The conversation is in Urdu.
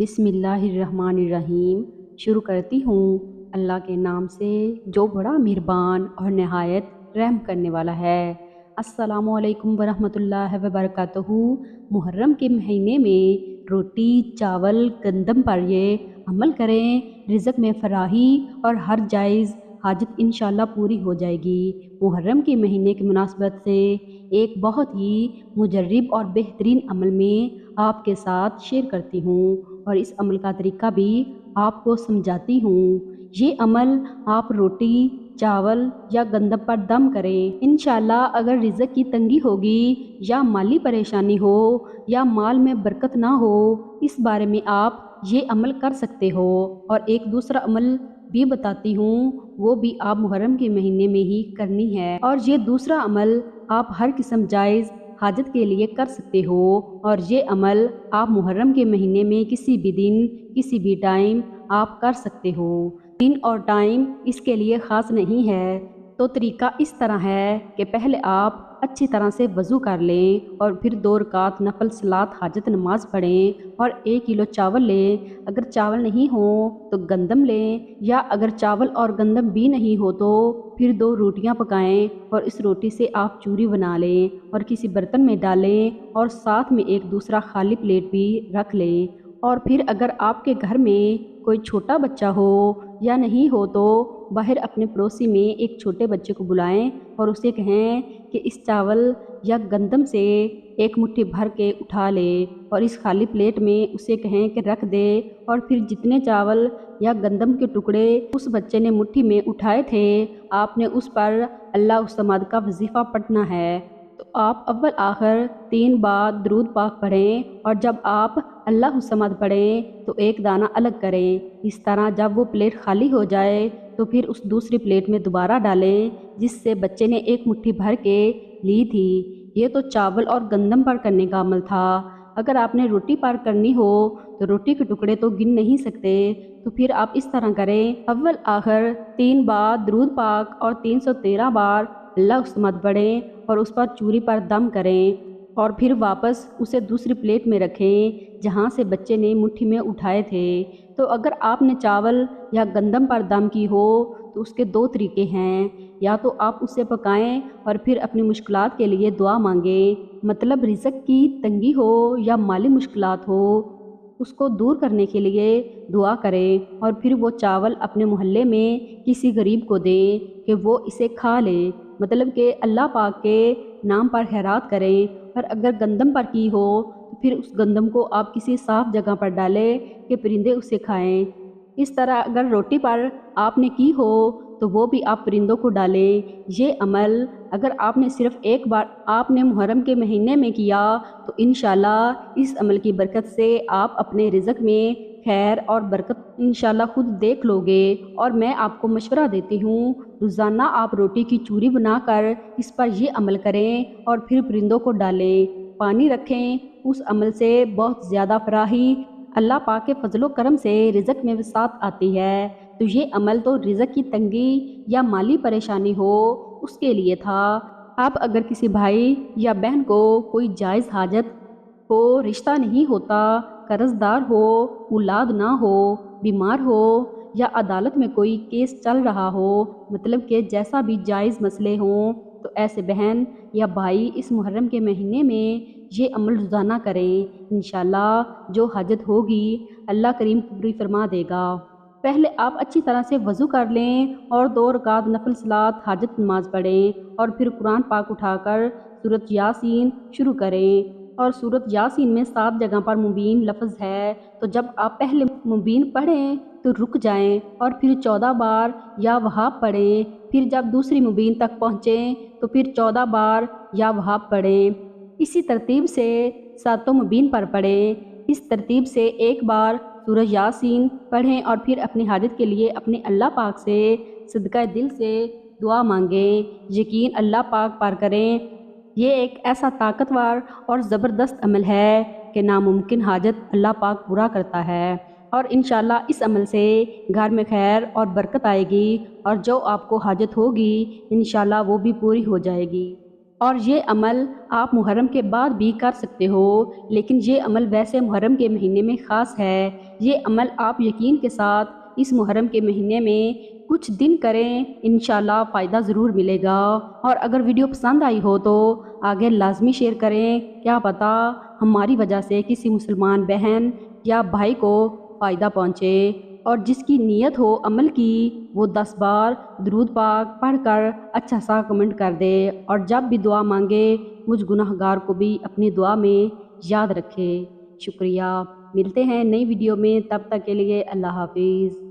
بسم اللہ الرحمن الرحیم۔ شروع کرتی ہوں اللہ کے نام سے جو بڑا مہربان اور نہایت رحم کرنے والا ہے۔ السلام علیکم ورحمۃ اللہ وبرکاتہ۔ محرم کے مہینے میں روٹی چاول گندم پر یہ عمل کریں، رزق میں فراخی اور ہر جائز حاجت انشاءاللہ پوری ہو جائے گی۔ محرم کے مہینے کی مناسبت سے ایک بہت ہی مجرب اور بہترین عمل میں آپ کے ساتھ شیئر کرتی ہوں اور اس عمل کا طریقہ بھی آپ کو سمجھاتی ہوں۔ یہ عمل آپ روٹی چاول یا گندم پر دم کریں۔ انشاءاللہ اگر رزق کی تنگی ہوگی یا مالی پریشانی ہو یا مال میں برکت نہ ہو، اس بارے میں آپ یہ عمل کر سکتے ہو۔ اور ایک دوسرا عمل بھی بتاتی ہوں، وہ بھی آپ محرم کے مہینے میں ہی کرنی ہے، اور یہ دوسرا عمل آپ ہر قسم جائز حاجت کے لیے کر سکتے ہو۔ اور یہ عمل آپ محرم کے مہینے میں کسی بھی دن کسی بھی ٹائم آپ کر سکتے ہو۔ دن اور ٹائم اس کے لیے خاص نہیں ہے۔ تو طریقہ اس طرح ہے کہ پہلے آپ اچھی طرح سے وضو کر لیں اور پھر 2 رکعت نفل صلاۃ حاجت نماز پڑھیں اور 1 کلو چاول لیں۔ اگر چاول نہیں ہو تو گندم لیں، یا اگر چاول اور گندم بھی نہیں ہو تو پھر 2 روٹیاں پکائیں اور اس روٹی سے آپ چوری بنا لیں اور کسی برتن میں ڈالیں اور ساتھ میں ایک دوسرا خالی پلیٹ بھی رکھ لیں۔ اور پھر اگر آپ کے گھر میں کوئی چھوٹا بچہ ہو یا نہیں ہو تو باہر اپنے پڑوسی میں ایک چھوٹے بچے کو بلائیں اور اسے کہیں کہ اس چاول یا گندم سے ایک مٹھی بھر کے اٹھا لے اور اس خالی پلیٹ میں اسے کہیں کہ رکھ دے، اور پھر جتنے چاول یا گندم کے ٹکڑے اس بچے نے مٹھی میں اٹھائے تھے آپ نے اس پر اللہ الصمد کا وظیفہ پڑھنا ہے۔ تو آپ اول آخر 3 بار درود پاک پڑھیں، اور جب آپ اللہ الصمد پڑھیں تو ایک دانہ الگ کریں۔ اس طرح جب وہ پلیٹ خالی ہو جائے تو پھر اس دوسری پلیٹ میں دوبارہ ڈالیں جس سے بچے نے ایک مٹھی بھر کے لی تھی۔ یہ تو چاول اور گندم پر کرنے کا عمل تھا۔ اگر آپ نے روٹی پر کرنی ہو تو روٹی کے ٹکڑے تو گن نہیں سکتے، تو پھر آپ اس طرح کریں، اول آخر 3 بار درود پاک اور 313 بار اللہ الصمد پڑھیں اور اس پر چوری پر دم کریں، اور پھر واپس اسے دوسری پلیٹ میں رکھیں جہاں سے بچے نے مٹھی میں اٹھائے تھے۔ تو اگر آپ نے چاول یا گندم پر دم کی ہو تو اس کے 2 طریقے ہیں، یا تو آپ اسے پکائیں اور پھر اپنی مشکلات کے لیے دعا مانگیں، مطلب رزق کی تنگی ہو یا مالی مشکلات ہو اس کو دور کرنے کے لیے دعا کریں، اور پھر وہ چاول اپنے محلے میں کسی غریب کو دیں کہ وہ اسے کھا لے، مطلب کہ اللہ پاک کے نام پر خیرات کریں۔ اور اگر گندم پر کی ہو تو پھر اس گندم کو آپ کسی صاف جگہ پر ڈالیں کہ پرندے اسے کھائیں۔ اس طرح اگر روٹی پر آپ نے کی ہو تو وہ بھی آپ پرندوں کو ڈالیں۔ یہ عمل اگر آپ نے صرف ایک بار آپ نے محرم کے مہینے میں کیا تو انشاءاللہ اس عمل کی برکت سے آپ اپنے رزق میں خیر اور برکت انشاءاللہ خود دیکھ لو گے۔ اور میں آپ کو مشورہ دیتی ہوں، روزانہ آپ روٹی کی چوری بنا کر اس پر یہ عمل کریں اور پھر پرندوں کو ڈالیں، پانی رکھیں۔ اس عمل سے بہت زیادہ فراخی، اللہ پاک کے فضل و کرم سے رزق میں وسعت آتی ہے۔ تو یہ عمل تو رزق کی تنگی یا مالی پریشانی ہو اس کے لیے تھا۔ آپ اگر کسی بھائی یا بہن کو کوئی جائز حاجت ہو، رشتہ نہیں ہوتا، قرض دار ہو، اولاد نہ ہو، بیمار ہو، یا عدالت میں کوئی کیس چل رہا ہو، مطلب کہ جیسا بھی جائز مسئلے ہوں، تو ایسے بہن یا بھائی اس محرم کے مہینے میں یہ عمل روزانہ کریں۔ انشاءاللہ جو حاجت ہوگی اللہ کریم پوری فرما دے گا۔ پہلے آپ اچھی طرح سے وضو کر لیں اور 2 رکعت نفل صلاۃ حاجت نماز پڑھیں، اور پھر قرآن پاک اٹھا کر سورۃ یاسین شروع کریں۔ اور سورۃ یاسین میں 7 جگہ پر مبین لفظ ہے، تو جب آپ پہلے مبین پڑھیں تو رک جائیں اور پھر 14 بار یا وہاب پڑھیں، پھر جب دوسری مبین تک پہنچیں تو پھر 14 بار یا وہاب پڑھیں۔ اسی ترتیب سے 7 مبین پر پڑھیں۔ اس ترتیب سے ایک بار سورہ یاسین پڑھیں اور پھر اپنی حاجت کے لیے اپنے اللہ پاک سے صدقہ دل سے دعا مانگیں، یقین اللہ پاک پر کریں۔ یہ ایک ایسا طاقتور اور زبردست عمل ہے کہ ناممکن حاجت اللہ پاک پورا کرتا ہے، اور انشاءاللہ اس عمل سے گھر میں خیر اور برکت آئے گی، اور جو آپ کو حاجت ہوگی انشاءاللہ وہ بھی پوری ہو جائے گی۔ اور یہ عمل آپ محرم کے بعد بھی کر سکتے ہو، لیکن یہ عمل ویسے محرم کے مہینے میں خاص ہے۔ یہ عمل آپ یقین کے ساتھ اس محرم کے مہینے میں کچھ دن کریں، انشاءاللہ فائدہ ضرور ملے گا۔ اور اگر ویڈیو پسند آئی ہو تو آگے لازمی شیئر کریں، کیا پتہ ہماری وجہ سے کسی مسلمان بہن یا بھائی کو فائدہ پہنچے۔ اور جس کی نیت ہو عمل کی وہ 10 بار درود پاک پڑھ کر اچھا سا کمنٹ کر دے، اور جب بھی دعا مانگے مجھ گناہ گار کو بھی اپنی دعا میں یاد رکھے۔ شکریہ، ملتے ہیں نئی ویڈیو میں، تب تک کے لیے اللہ حافظ۔